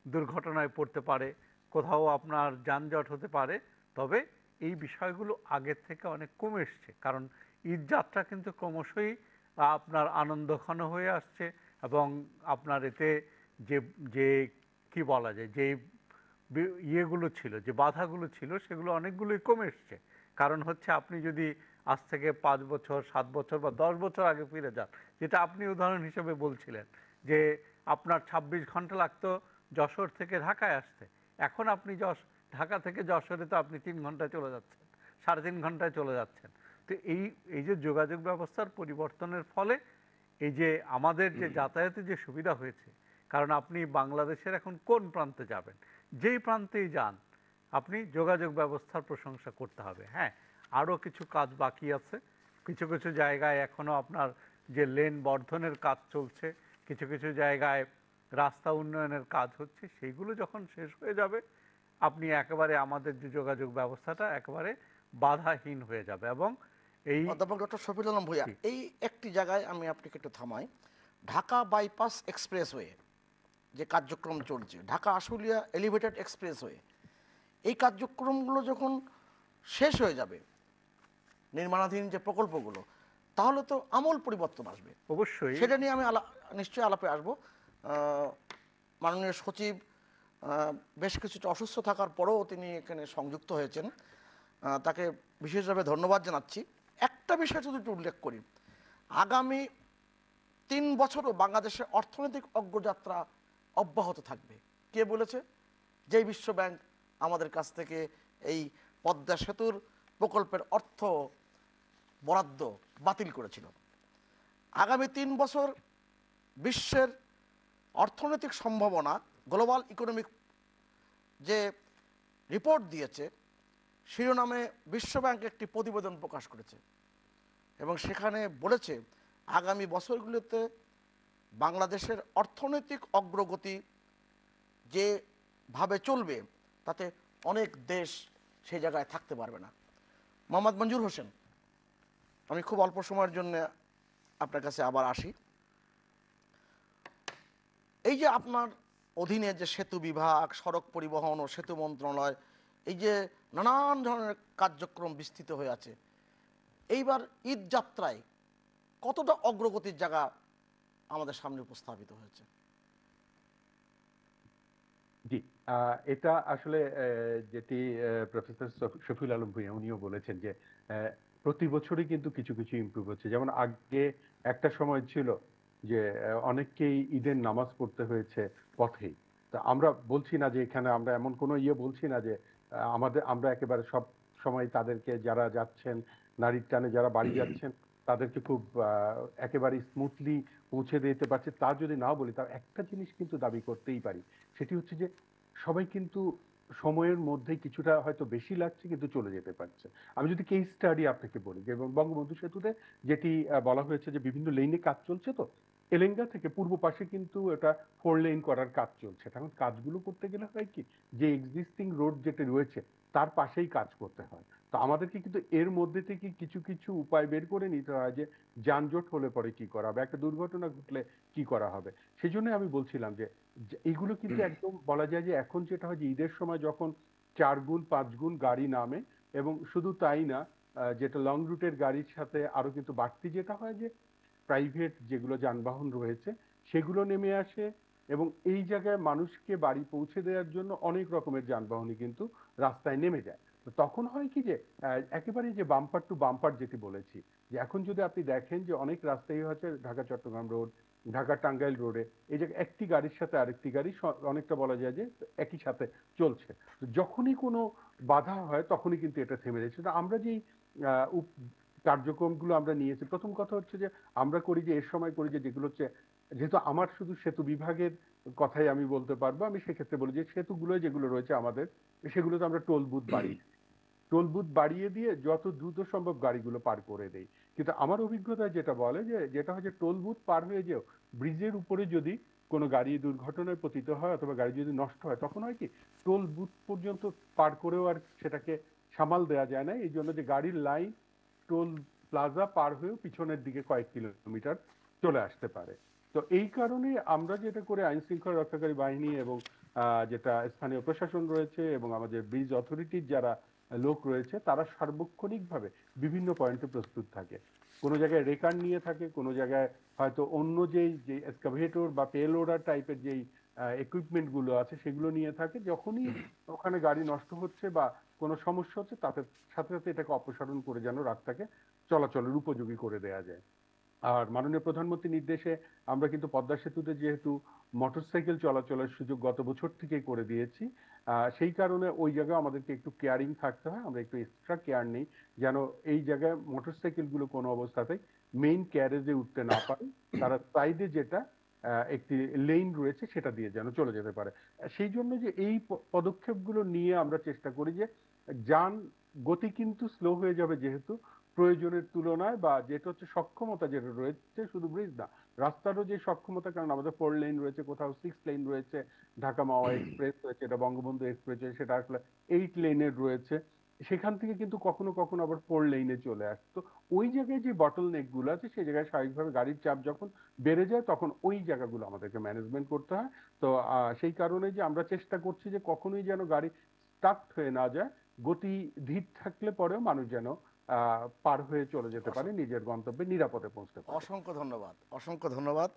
দুর্ঘটনায় পড়তে পারে, কোথাও আপনার যানজট হতে পারে। তবে এই বিষয়গুলো আগের থেকে অনেক কমে এসছে, কারণ ঈদ যাত্রা কিন্তু ক্রমশই আপনার আনন্দঘন হয়ে আসছে এবং আপনার এতে যে যে কি বলা যায়, যে ইয়েগুলো ছিল, যে বাধাগুলো ছিল, সেগুলো অনেকগুলোই কমে এসছে। কারণ হচ্ছে আপনি যদি আজ থেকে 5 বছর 7 বছর বা 10 বছর আগে ফিরে যান, যেটা আপনি উদাহরণ হিসেবে বলছিলেন যে আপনার 26 ঘন্টা লাগতো যশোর থেকে ঢাকায় আসতে, এখন আপনি ঢাকা থেকে যশোরে তো আপনি 3 ঘন্টায় চলে যাচ্ছেন, 3.5 ঘন্টায় চলে যাচ্ছেন। তো এই যে যোগাযোগ ব্যবস্থার পরিবর্তনের ফলে এই যে আমাদের যে যাতায়াতের যে সুবিধা হয়েছে, কারণ আপনি বাংলাদেশের এখন কোন প্রান্তে যাবেন, যেই প্রান্তেই যান আপনি যোগাযোগ ব্যবস্থার প্রশংসা করতে হবে। হ্যাঁ, আরও কিছু কাজ বাকি আছে, কিছু কিছু জায়গায় এখনও আপনার যে লেন বর্ধনের কাজ চলছে, কিছু কিছু জায়গায় রাস্তা উন্নয়নের কাজ হচ্ছে, সেইগুলো যখন শেষ হয়ে যাবে আপনি একেবারে আমাদের যে যোগাযোগ ব্যবস্থাটা একেবারে বাধাহীন হয়ে যাবে। এবং এই অধ্যাপক ডক্টর শফিউল আলম ভূঁইয়া, এই একটি জায়গায় আমি আপনাকে একটু থামাই। ঢাকা বাইপাস এক্সপ্রেসওয়ে যে কার্যক্রম চলছে, ঢাকা আশুলিয়া এলিভেটেড এক্সপ্রেসওয়ে, এই কার্যক্রমগুলো যখন শেষ হয়ে যাবে, নির্মাণাধীন যে প্রকল্পগুলো, তাহলে তো আমূল পরিবর্তন আসবে। অবশ্যই। সেটা নিয়ে আমি নিশ্চয়ই আলাপে আসবো। মাননীয় সচিব বেশ কিছুটা অসুস্থ থাকার পরেও তিনি এখানে সংযুক্ত হয়েছেন, তাকে বিশেষভাবে ধন্যবাদ জানাচ্ছি। একটা বিষয় শুধু একটু উল্লেখ করি, আগামী 3 বছরও বাংলাদেশের অর্থনৈতিক অগ্রযাত্রা অব্যাহত থাকবে। কে বলেছে? যেই বিশ্ব ব্যাংক আমাদের কাছ থেকে এই পদ্মা সেতুর প্রকল্পের অর্থ বরাদ্দ বাতিল করেছিল। আগামী 3 বছর বিশ্বের অর্থনৈতিক সম্ভাবনা গ্লোবাল ইকোনমিক যে রিপোর্ট দিয়েছে শিরোনামে বিশ্বব্যাংক একটি প্রতিবেদন প্রকাশ করেছে এবং সেখানে বলেছে আগামী বছরগুলোতে বাংলাদেশের অর্থনৈতিক অগ্রগতি যেভাবে চলবে তাতে অনেক দেশ সেই জায়গায় থাকতে পারবে না। মোহাম্মদ মঞ্জুর হোসেন, আমি খুব অল্প সময়ের জন্য আপনার কাছে আবার আসি। এই যে আপনার অধীনে যে সেতু বিভাগ, সড়ক পরিবহন ও সেতু মন্ত্রণালয়, এই যে নানান ধরনের কার্যক্রম বিস্তৃত হয়ে আছে, এইবার ঈদ যাত্রায় কতটা অগ্রগতির জায়গা আমাদের সামনে উপস্থাপিত হয়েছে? জি, এটা আসলে যেটি প্রফেসর শফিউল আলম ভূঁইয়া উনিও বলেছেন যে প্রতি বছরই কিন্তু কিছু কিছু ইমপ্রুভ হচ্ছে। যেমন আগে একটা সময় ছিল যে অনেককেই ঈদের নামাজ পড়তে হয়েছে পথেই। তো আমরা বলছি না যে এখানে আমরা এমন কোনো বলছি না যে আমরা একেবারে সব সময় তাদেরকে যারা যাচ্ছেন নারীর টানে যারা বাড়ি যাচ্ছেন তাদেরকে খুব একেবারে স্মুথলি পৌঁছে দিতে পারছে তা যদি না বলি, তার একটা জিনিস কিন্তু দাবি করতেই পারি, সেটি হচ্ছে যে সবাই কিন্তু সময়ের মধ্যে কিছুটা হয়তো বেশি লাগছে কিন্তু চলে যেতে পারছে। আমি যদি কেস স্টাডি আপনাকে বলি যে বঙ্গবন্ধু সেতুতে যেটি বলা হয়েছে যে বিভিন্ন লেনে কাজ চলছে, তো এলেঙ্গা থেকে পূর্ব পাশে কিন্তু এটা 4 লেন করার কাজ চলছে। এখন কাজগুলো করতে গেলে হয় কি যে এক্সিস্টিং রোড যেটা রয়েছে তার পাশেই কাজ করতে হয়। তো আমাদেরকে কিন্তু এর মধ্যে থেকে কিছু কিছু উপায় বের করে নিতে হয় যে যানজট হলে পরে কি করা হবে, একটা দুর্ঘটনা ঘটলে কি করা হবে। সেই জন্য আমি বলছিলাম যে এগুলো কিন্তু একদম বলা যায় যে এখন যেটা হয় যে ঈদের সময় যখন 4 গুণ 5 গুণ গাড়ি নামে, এবং শুধু তাই না, যেটা লং রুটের গাড়ির সাথে আরো কিন্তু বাড়তি যেটা হয় যে প্রাইভেট যেগুলো যানবাহন রয়েছে সেগুলো নেমে আসে, এবং এই জায়গায় মানুষকে বাড়ি পৌঁছে দেওয়ার জন্য অনেক রকমের যানবাহনই কিন্তু রাস্তায় নেমে যায়। তো তখন হয় কি যে একেবারে যে বাম্পার টু বাম্পার যেটি বলেছি, যে এখন যদি আপনি দেখেন যে অনেক রাস্তাই হচ্ছে ঢাকা চট্টগ্রাম রোড, ঢাকা টাঙ্গাইল রোডে এই যে একটি গাড়ির সাথে আরেকটি গাড়ি অনেকটা বলা যায় যে একই সাথে চলছে। যখনই কোনো বাধা হয় তখনই কিন্তু এটা থেমে যাচ্ছে। আমরা যেই কার্যক্রমগুলো আমরা নিয়েছি, প্রথম কথা হচ্ছে যে আমরা করি যে এর সময় করি যে যেগুলো হচ্ছে, যেহেতু আমার শুধু সেতু বিভাগের কথাই আমি বলতে পারবো, আমি সেক্ষেত্রে বলি যে সেতুগুলো যেগুলো রয়েছে আমাদের সেগুলোতে আমরা টোল বুথ বাড়িয়ে দিয়ে যত দ্রুত সম্ভব গাড়িগুলো পার করে দেই। কিন্তু আমার অভিজ্ঞতায় যেটা বলে যে যেটা হয় যে টোল বুথ পার হয়ে যেও ব্রিজের উপরে যদি কোনো গাড়ি দুর্ঘটনায় পতিত হয় অথবা গাড়ি যদি নষ্ট হয়, তখন হয় কি টোল বুথ পর্যন্ত পার করেও আর সেটাকে সামাল দেওয়া যায় না। এই জন্য যে গাড়ির লাইন টোল প্লাজা পার হয়েও পিছনের দিকে কয়েক কিলোমিটার চলে আসতে পারে। তো এই কারণে আমরা যেটা করে আইন শৃঙ্খলা রক্ষাকারী বাহিনী এবং যেটা স্থানীয় প্রশাসন রয়েছে এবং আমাদের ব্রিজ অথরিটির যারা লোক রয়েছে তারা সার্বক্ষণিকভাবে বিভিন্ন পয়েন্টে প্রস্তুত থাকে। কোনো জায়গায় রেকার নিয়ে থাকে, কোনো জায়গায় হয়তো অন্য যে এক্সকাভেটর বা পেলোডার টাইপের যেই ইকুইপমেন্ট গুলো আছে সেগুলো নিয়ে থাকে। যখনই ওখানে গাড়ি নষ্ট হচ্ছে বা কোনো সমস্যা হচ্ছে তাতে সাথে সাথে এটাকে অপসারণ করে যেন রাস্তাকে চলাচলের উপযোগী করে দেয়া যায়। আর মাননীয় প্রধানমন্ত্রীর নির্দেশে আমরা কিন্তু পদ্মা সেতুতে যেহেতু মোটরসাইকেল চলাচলের সুযোগ গত বছর থেকেই করে দিয়েছি, সেই কারণে ওই জায়গায় আমাদেরকে একটু কেয়ারিং থাকতে হয়, আমরা একটু এক্সট্রা কেয়ার নেই যেন এই জায়গায় মোটরসাইকেল গুলো কোনো অবস্থাতেই মেইন ক্যারেজে উঠতে না পারে, তারা সাইডে যেটা একটি লেন রয়েছে সেটা দিয়ে যেন চলে যেতে পারে। সেই জন্য যে এই পদক্ষেপগুলো নিয়ে আমরা চেষ্টা করি যে যান গতি কিন্তু স্লো হয়ে যাবে যেহেতু প্রয়োজনের তুলনায়, বা যেটা হচ্ছে সক্ষমতা যেটা রয়েছে শুধু ব্রিজ না রাস্তারও যে সক্ষমতা, কারণ আমাদের 4 লেন রয়েছে, কোথাও 6 লেন রয়েছে, ঢাকা মাওয়া এক্সপ্রেস রয়েছে, এটা বঙ্গবন্ধু এক্সপ্রেস সেটা আসলে 8 লেনের রয়েছে, সেখান থেকে কিন্তু কখনো কখনো আবার 4 লেনে চলে আসে। তো ওই জায়গায় যে বটল নেক গুলো আছে সেই জায়গায় স্বাভাবিকভাবে গাড়ির চাপ যখন বেড়ে যায় তখন ওই জায়গাগুলো আমাদেরকে ম্যানেজমেন্ট করতে হয়। তো সেই কারণে যে আমরা চেষ্টা করছি যে কখনোই যেন গাড়ি স্টাক হয়ে না যায়, গতি ধীর থাকলে পরেও মানুষ যেন পার হয়ে চলে যেতে পারে, নিজের গন্তব্যে নিরাপদে পৌঁছতে পারে। অসংখ্য ধন্যবাদ, অসংখ্য ধন্যবাদ,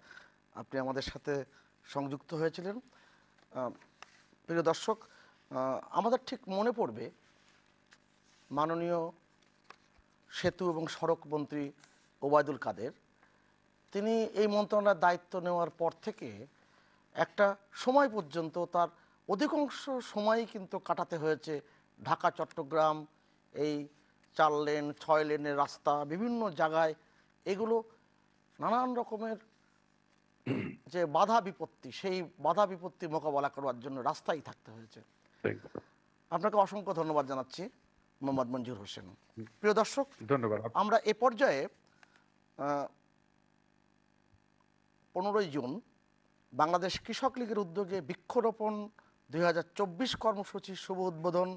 আপনি আমাদের সাথে সংযুক্ত হয়েছিলেন। প্রিয় দর্শক, আমাদের ঠিক মনে পড়বে মাননীয় সেতু এবং সড়ক মন্ত্রী ওবায়দুল কাদের, তিনি এই মন্ত্রণালয়ের দায়িত্ব নেওয়ার পর থেকে একটা সময় পর্যন্ত তার অধিকাংশ সময়ই কিন্তু কাটাতে হয়েছে ঢাকা চট্টগ্রাম এই 4 লেন 6 লেনের রাস্তা, বিভিন্ন জায়গায় এগুলো নানান রকমের যে বাধা বিপত্তি, সেই বাধা বিপত্তি মোকাবেলা করার জন্য রাস্তায় থাকতে হয়েছে। আপনাকে অসংখ্য ধন্যবাদ জানাচ্ছি মোহাম্মদ মঞ্জুর হোসেন। প্রিয় দর্শক, ধন্যবাদ। আমরা এ পর্যায়ে 15ই জুন বাংলাদেশ কৃষক লীগের উদ্যোগে বৃক্ষরোপণ 2024 কর্মসূচির শুভ উদ্বোধন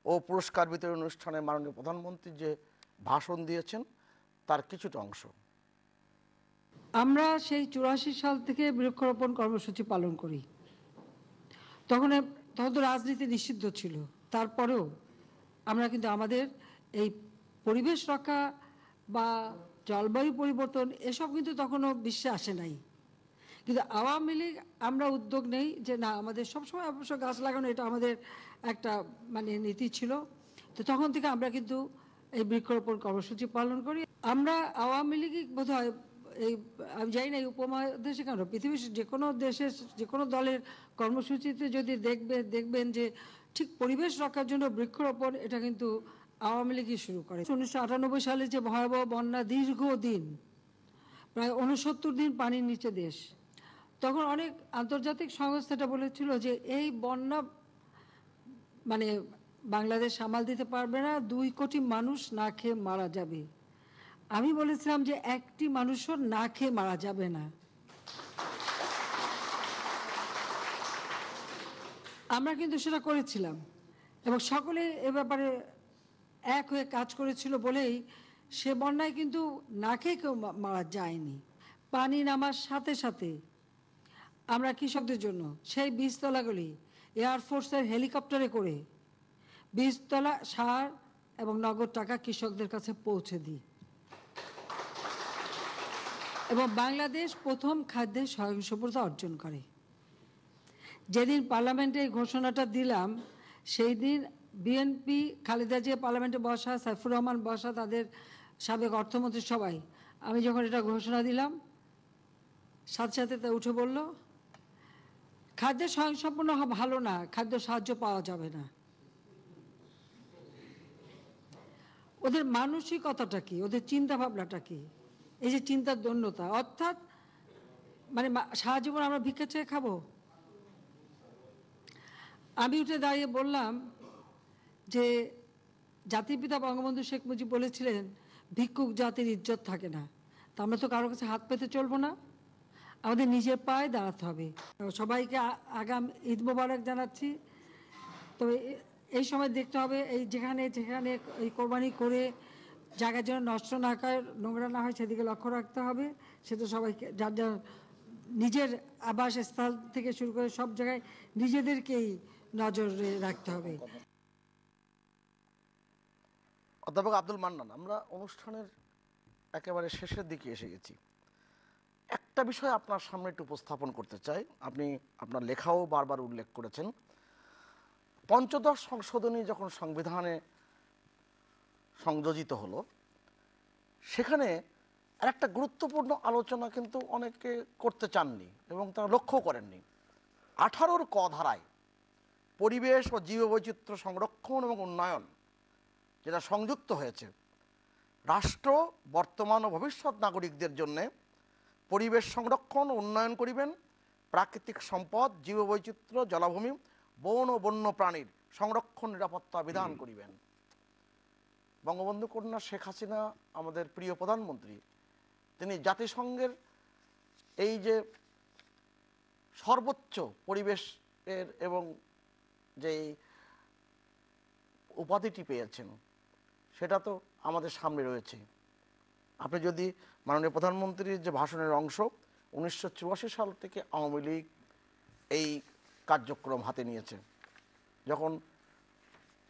ও পুরস্কার বিতরণ অনুষ্ঠানে মাননীয় প্রধানমন্ত্রী যে ভাষণ দিয়েছেন তার কিছুটা অংশ। আমরা সেই 84 সাল থেকে বৃক্ষরোপণ কর্মসূচি পালন করি। তখন তো রাজনীতি নিষিদ্ধ ছিল, তারপরেও আমরা কিন্তু আমাদের এই পরিবেশ রক্ষা বা জলবায়ু পরিবর্তন এসব কিন্তু তখনও বিশ্বে আসে নাই। কিন্তু আওয়ামী লীগ আমরা উদ্যোগ নেই যে না, আমাদের সবসময় অবশ্য গাছ লাগানো এটা আমাদের একটা মানে নীতি ছিল। তো তখন থেকে আমরা কিন্তু এই বৃক্ষরোপণ কর্মসূচি পালন করি। আমরা আওয়ামী লীগই বোধ হয় এই, আমি জানি না এই উপমহাদেশে কেন, পৃথিবীর যে কোনো দেশের যে কোনো দলের কর্মসূচিতে যদি দেখবেন যে ঠিক পরিবেশ রক্ষার জন্য বৃক্ষরোপণ, এটা কিন্তু আওয়ামী লীগই শুরু করে। 1998 সালে যে ভয়াবহ বন্যা, দীর্ঘদিন প্রায় 69 দিন পানির নিচে দেশ, তখন অনেক আন্তর্জাতিক সংস্থাটা বলেছিল যে এই বন্যা মানে বাংলাদেশ সামাল দিতে পারবে না, 2 কোটি মানুষ না খেয়ে মারা যাবে। আমি বলেছিলাম যে একটি মানুষও না খেয়ে মারা যাবে না। আমরা কিন্তু সেটা করেছিলাম এবং সকলে এ ব্যাপারে এক হয়ে কাজ করেছিল বলেই সে বন্যায় কিন্তু না খেয়ে কেউ মারা যায়নি। পানি নামার সাথে সাথে আমরা কৃষকদের জন্য সেই বীজতলাগুলি এয়ারফোর্সের হেলিকপ্টারে করে বীজতলা সার এবং নগদ টাকা কৃষকদের কাছে পৌঁছে দিই এবং বাংলাদেশ প্রথম খাদ্যে স্বয়ংসম্পূর্ণতা অর্জন করে। যেদিন পার্লামেন্টে এই ঘোষণাটা দিলাম, সেই দিন বিএনপি, খালেদা জিয়া পার্লামেন্টে বসা, সাইফুর রহমান বসা, তাদের সাবেক অর্থমন্ত্রী সবাই, আমি যখন এটা ঘোষণা দিলাম সাথে সাথে তা উঠে বলল, খাদ্যে স্বয়ংসম্পূর্ণ ভালো না, খাদ্য সাহায্য পাওয়া যাবে না। ওদের মানসিকতাটা কি, ওদের চিন্তা ভাবনাটা কি, এই যে চিন্তার দন্যতা, অর্থাৎ মানে সারা জীবন আমরা ভিক্ষা চেয়ে খাবো। আমি উঠে দাঁড়িয়ে বললাম যে জাতির পিতা বঙ্গবন্ধু শেখ মুজিব বলেছিলেন ভিক্ষুক জাতির ইজ্জত থাকে না। তা আমরা তো কারো কাছে হাত পেতে চলবো না, আমাদের নিজের পায়ে দাঁড়াতে হবে। সবাইকে আগাম ঈদ মোবারক জানাচ্ছি। তবে এই সময় দেখতে হবে এই যেখানে যেখানে এই কোরবানি করে জায়গা যেন নষ্ট না হয়, নোংরা না হয়, সেদিকে লক্ষ্য রাখতে হবে। সেটা সবাইকে যার যার নিজের আবাসস্থল থেকে শুরু করে সব জায়গায় নিজেদেরকেই নজরে রাখতে হবে। অধ্যাপক আব্দুল মান্নান, আমরা অনুষ্ঠানের একেবারে শেষের দিকে এসে গেছি। একটা বিষয় আপনার সামনে একটু উপস্থাপন করতে চাই। আপনি আপনার লেখাও বারবার উল্লেখ করেছেন, পঞ্চদশ সংশোধনী যখন সংবিধানে সংযোজিত হলো, সেখানে আর একটা গুরুত্বপূর্ণ আলোচনা কিন্তু অনেকে করতে চাননি এবং তারা লক্ষ্য করেননি। 18 ক ধারায় পরিবেশ ও জীববৈচিত্র্য সংরক্ষণ এবং উন্নয়ন যেটা সংযুক্ত হয়েছে, রাষ্ট্র বর্তমান ও ভবিষ্যৎ নাগরিকদের জন্যে পরিবেশ সংরক্ষণ ও উন্নয়ন করিবেন, প্রাকৃতিক সম্পদ, জীববৈচিত্র্য, জলাভূমি, বন ও বন্য প্রাণীর সংরক্ষণ নিরাপত্তা বিধান করিবেন। বঙ্গবন্ধু কন্যা শেখ হাসিনা, আমাদের প্রিয় প্রধানমন্ত্রী, তিনি জাতিসংঘের এই যে সর্বোচ্চ পরিবেশের এবং যেই উপাধিটি পেয়েছেন, সেটা তো আমাদের সামনে রয়েছে। আপনি যদি মাননীয় প্রধানমন্ত্রীর যে ভাষণের অংশ, 1984 সাল থেকে আওয়ামী লীগ এই কার্যক্রম হাতে নিয়েছে, যখন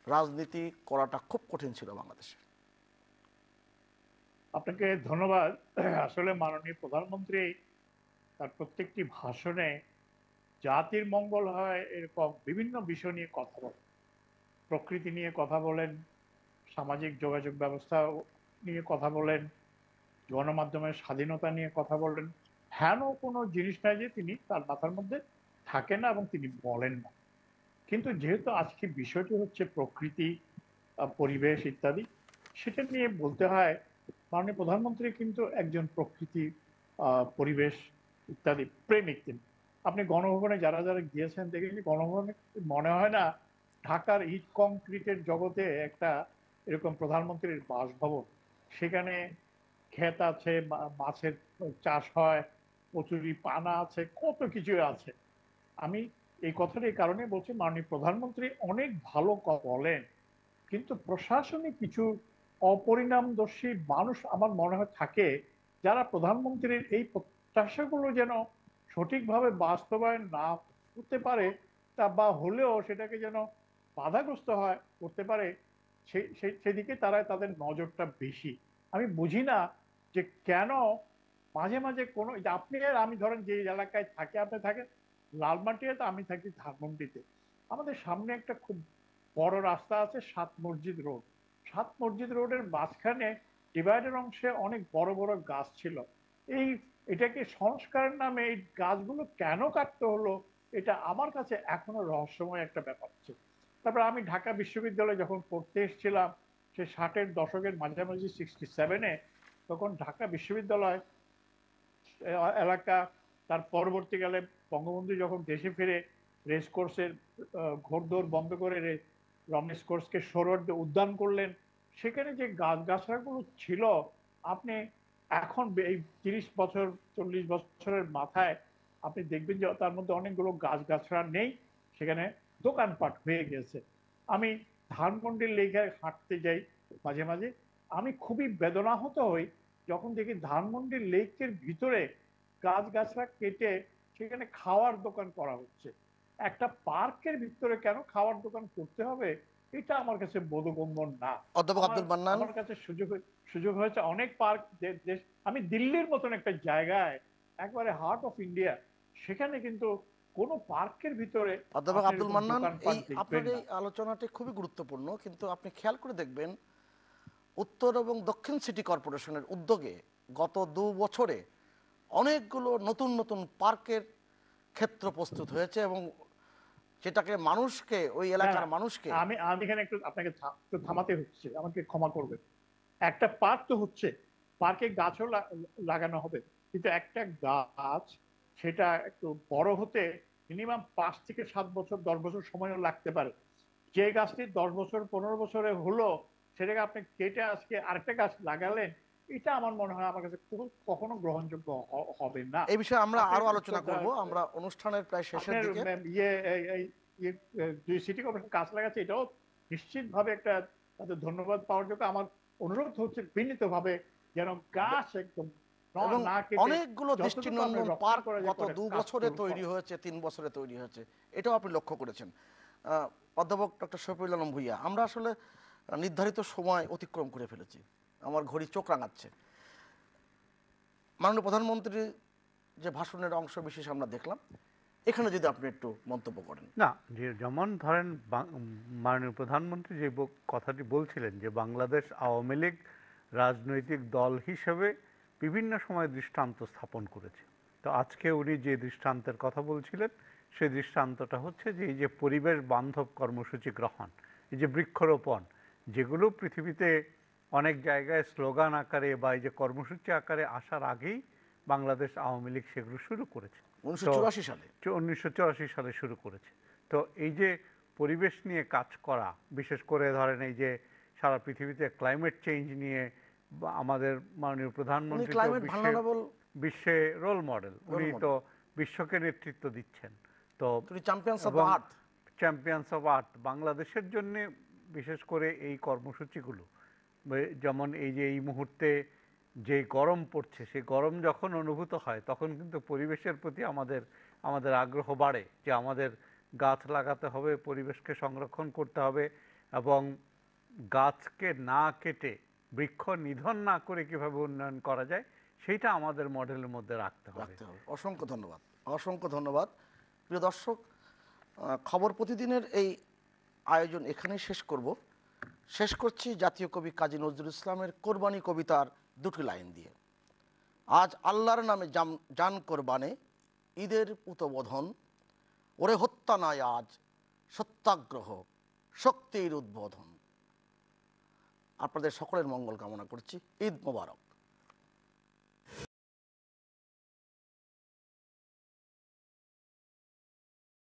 রাজনীতি করাটা খুব কঠিন ছিল বাংলাদেশে, আপনাকে ধন্যবাদ। আসলে মাননীয় প্রধানমন্ত্রী তার প্রত্যেকটি ভাষণে জাতির মঙ্গল হয় এরকম বিভিন্ন বিষয় নিয়ে কথা বলেন। প্রকৃতি নিয়ে কথা বলেন, সামাজিক যোগাযোগ ব্যবস্থা নিয়ে কথা বলেন, গণমাধ্যমের স্বাধীনতা নিয়ে কথা বলেন। হেন কোনো জিনিস নাই যে তিনি তার মাথার মধ্যে থাকে না এবং তিনি বলেন না। কিন্তু যেহেতু আজকে বিষয়টি হচ্ছে প্রকৃতি, পরিবেশ ইত্যাদি, সেটা নিয়ে বলতে হয় মাননীয় প্রধানমন্ত্রী কিন্তু একজন প্রকৃতি, পরিবেশ ইত্যাদি প্রেমিক তিনি। আপনি গণভবনে যারা যারা গিয়েছেন দেখেন, গণভবনে মনে হয় না ঢাকার ইট কংক্রিটের জগতে একটা এরকম প্রধানমন্ত্রীর বাসভবন। সেখানে ক্ষেত আছে, মাছের চাষ হয়, কচুরি পানা আছে, কত কিছু আছে। আমি এই কথাটা এই কারণে বলছি, মাননীয় প্রধানমন্ত্রী অনেক ভালো কথা বলেন, কিন্তু প্রশাসনিক কিছু অপরিণামদর্শী মানুষ আমার মনে হয় থাকে, যারা প্রধানমন্ত্রীর এই প্রত্যাশাগুলো যেন সঠিকভাবে বাস্তবায়ন না করতে পারে, তা বা হলেও সেটাকে যেন বাধাগ্রস্ত হয় করতে পারে, সেদিকে তারা তাদের নজরটা বেশি। আমি বুঝি না যে কেন মাঝে মাঝে কোনো, আপনি আর আমি ধরেন যে এলাকায় থাকি, আপনি থাকেন লালমাটিয়াতে, আমি থাকি ধানমন্ডিতে। আমাদের সামনে একটা খুব বড় রাস্তা আছে, 7 মসজিদ রোড। 7 মসজিদ রোডের মাঝখানে ডিভাইডার অংশে অনেক বড় বড় গাছ ছিল। এটাকে সংস্কারের নামে এই গাছগুলো কেন কাটতে হলো, এটা আমার কাছে এখনো রহস্যময় একটা ব্যাপার ছিল। তারপর আমি ঢাকা বিশ্ববিদ্যালয়ে যখন পড়তে এসেছিলাম, সে 60-এর দশকের মাঝামাঝি 67-এ, তখন ঢাকা বিশ্ববিদ্যালয় এলাকা, তার পরবর্তীকালে বঙ্গবন্ধু যখন দেশে ফিরে রেস কোর্সের ঘোড়দৌড় বন্ধ করে রমেশ কোর্সকে সৌরর্দে উদ্যান করলেন, সেখানে যে গাছগাছড়াগুলো ছিল, আপনি এখন এই 30 বছর 40 বছরের মাথায় আপনি দেখবেন যে তার মধ্যে অনেকগুলো গাছগাছড়া নেই, সেখানে দোকানপাট হয়ে গেছে। আমি ধানমন্ডির লেখায় হাঁটতে যাই মাঝে মাঝে, আমি খুবই বেদনাহত হই যখন দেখি ধানমন্ডির লেকের ভিতরে গাছগাছড়া কেটে সেখানে খাওয়ার দোকান করা হচ্ছে। একটা পার্কের ভিতরে কেন খাওয়ার দোকান করতে হবে, এটা আমার কাছে বোধগম্য না। অধ্যাপক আব্দুল মান্নান, আমার কাছে সুযোগ হয়েছে অনেক পার্ক দেশ, আমি দিল্লির মতন একটা জায়গায়, একবারে হার্ট অফ ইন্ডিয়া, সেখানে কিন্তু কোন পার্কের ভিতরে অধ্যাপক আব্দুল মান্নান, এই আপনার দেখবেন এই আলোচনাটি খুবই গুরুত্বপূর্ণ, কিন্তু আপনি খেয়াল করে দেখবেন উত্তর এবং দক্ষিণ সিটি কর্পোরেশনের উদ্যোগে গত 2 বছরে অনেকগুলো নতুন নতুন পার্কের ক্ষেত্র প্রস্তুত হয়েছে এবং সেটাকে মানুষকে, ওই এলাকার মানুষকে, আমি এখানে একটু আপনাকে থামাতে হচ্ছে, আমাকে ক্ষমা করবেন। একটা পার্ক তো হচ্ছে, পার্কে গাছও লাগানো হবে, কিন্তু একটা গাছ সেটা একটু বড় হতে মিনিমাম 5 থেকে 7 বছর 10 বছর সময়ও লাগতে পারে। যে গাছটি 10 বছর 15 বছরে হলো, সেটাকে আপনি কেটে আজকে আরেকটা গাছ লাগালেন, এটা আমার মনে হয় আমার কাছে কখনো গ্রহণযোগ্য হবে না। এই বিষয়ে আমরা আরো আলোচনা করব। আমরা অনুষ্ঠানের প্রায় শেষের দিকে। দুই সিটি কর্পোরেশন গাছ লাগাচ্ছে, এটাও নিশ্চিতভাবে একটা তাদের ধন্যবাদ পাওয়ার যোগ্য। আমার অনুরোধ হচ্ছে বিনীতভাবে যেন গাছ একদম এবং না কেটে অনেকগুলো দৃষ্টিনন্দন পার্ক গত 2 বছরে তৈরি হয়েছে, 3 বছরে তৈরি হয়েছে, এটাও আপনি লক্ষ্য করেছেন। অধ্যাপক ডক্টর শফিউল আলম ভূঁইয়া, আমরা আসলে নির্ধারিত সময় অতিক্রম করে ফেলেছি, আমার ঘড়ি চোখ রাঙাচ্ছে। মাননীয় প্রধানমন্ত্রীর যে ভাষণের অংশ বিশেষ আমরা দেখলাম, এখানে যদি আপনি একটু মন্তব্য করেন। না, যেমন ধরেন মাননীয় প্রধানমন্ত্রী যে কথাটি বলছিলেন যে বাংলাদেশ আওয়ামী লীগ রাজনৈতিক দল হিসেবে বিভিন্ন সময় দৃষ্টান্ত স্থাপন করেছে। তো আজকে উনি যে দৃষ্টান্তের কথা বলছিলেন, সেই দৃষ্টান্তটা হচ্ছে যে এই যে পরিবেশ বান্ধব কর্মসূচি গ্রহণ, এই যে বৃক্ষরোপণ, যেগুলো পৃথিবীতে অনেক জায়গায় স্লোগান আকারে বা এই যে কর্মসূচি আকারে আসার আগেই বাংলাদেশ আওয়ামী লীগ সেগুলো শুরু করেছে 1984 সালে শুরু করেছে। তো এই যে পরিবেশ নিয়ে কাজ করা, বিশেষ করে ধরেন এই যে সারা পৃথিবীতে ক্লাইমেট চেঞ্জ নিয়ে আমাদের মাননীয় প্রধানমন্ত্রী বিশ্বে রোল মডেল, উনি তো বিশ্বকে নেতৃত্ব দিচ্ছেন। তো চ্যাম্পিয়ন্স অফ আর্থ বাংলাদেশের জন্য বিশেষ করে এই কর্মসূচিগুলো, যেমন এই যে এই মুহূর্তে যে গরম পড়ছে, সেই গরম যখন অনুভূত হয় তখন কিন্তু পরিবেশের প্রতি আমাদের আগ্রহ বাড়ে যে আমাদের গাছ লাগাতে হবে, পরিবেশকে সংরক্ষণ করতে হবে এবং গাছকে না কেটে বৃক্ষ নিধন না করে কিভাবে উন্নয়ন করা যায় সেইটা আমাদের মডেলের মধ্যে রাখতে হবে। অসংখ্য ধন্যবাদ, অসংখ্য ধন্যবাদ। প্রিয় দর্শক, খবর প্রতিদিনের এই আয়োজন এখানেই শেষ করছি জাতীয় কবি কাজী নজরুল ইসলামের কোরবানি কবিতার দুটি লাইন দিয়ে। আজ আল্লাহর নামে জান কোরবানে, ঈদের পুতবোধন, ওরে হত্যা নয় আজ সত্যাগ্রহ, শক্তির উদ্বোধন। আপনাদের সকলের মঙ্গল কামনা করছি। ঈদ মোবারক।